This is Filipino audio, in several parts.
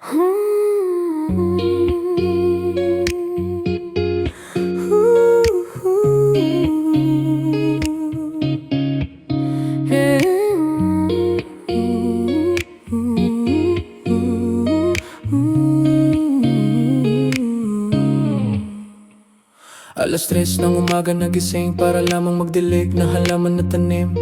Alas 3 ng umaga nagising para lamang magdilig ng halaman na tanim.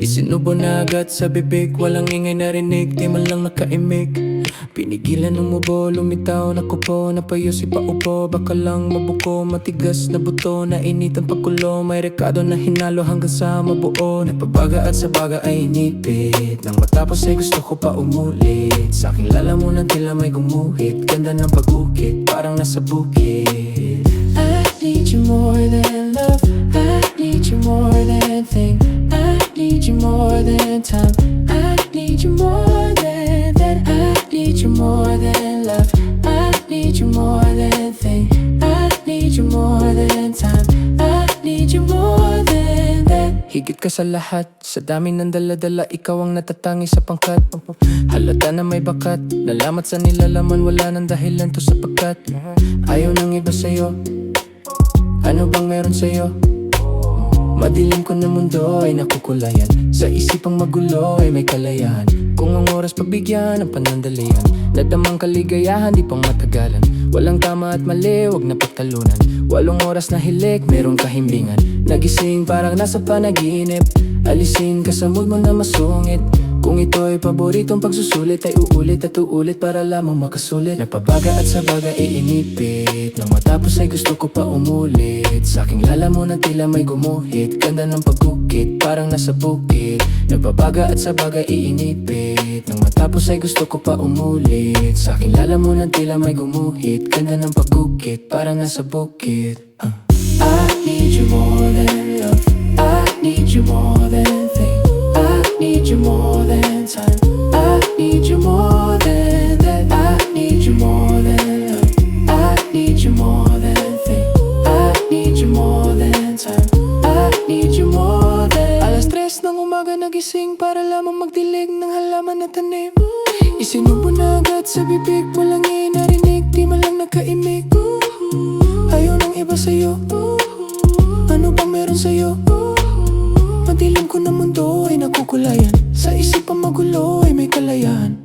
Isinubo na agad sa bibig, walang ingay narinig, di man lang nakaimik. Pinigilan ng mubo, lumitaw na kupo, napayo si paupo, baka lang mabuko. Matigas na buto, nainitan pagkulo, may rekado na hinalo hanggang sa mabuo. Napabaga at sa baga ay inipit, nang matapos ay gusto ko pa umulit. Sa aking lalamunan tila may gumuhit, ganda ng pag-ukit, parang nasa bukid. I need you more than love, I need you more than thing, I need you more than time, I need you more than that, I need you more than love, I need you more than thing, I need you more than time, I need you more than that. Higit ka sa lahat, sa dami ng dala-dala, ikaw ang natatangi sa pangkat. Halata na may bakat, nalamat sa nilalaman, wala nang dahilan to sapagkat ayaw ng iba sa'yo. Ano bang meron sa'yo? Madilim ko na mundo ay nakukulayan, sa isipang magulo ay may kalayahan. Kung ang oras pagbigyan ng panandalian, nadamang kaligayahan di pang matagalan. Walang tama at mali, wag na pagtalunan. 8 oras na hilik, merong kahimbingan. Nagising parang nasa panaginip, alisin ka sa mood mo na masungit. Kung ito ay paboritong pagsusulit, ay uulit at uulit para lamang makasulit. Nagpabaga at sa baga iinipit, nang matapos ay gusto ko pa umulit. Sa aking lalamunan tila may gumuhit, ganda ng pagkukit, parang nasa bukid. Nagpabaga at sa baga iinipit, nang matapos ay gusto ko pa umulit. Sa aking lalamunan tila may gumuhit, ganda ng pagkukit, parang nasa bukid. I need you more than love, I need you more than thing, I need you more than time, I need you more than that, I need you more than love, I need you more than thing, I need you more than time, I need you more than. Alas 3 ng umaga nagising para lamang magdilig ng halaman na tanim. Isinubo na agad sa bibig, walang narinig, di man lang nakaimik. Ayaw ng iba sa'yo, ano bang meron sa'yo? Madilim ko na mundo ay nakukulayan, sa isipang magulo ay may kalayahan.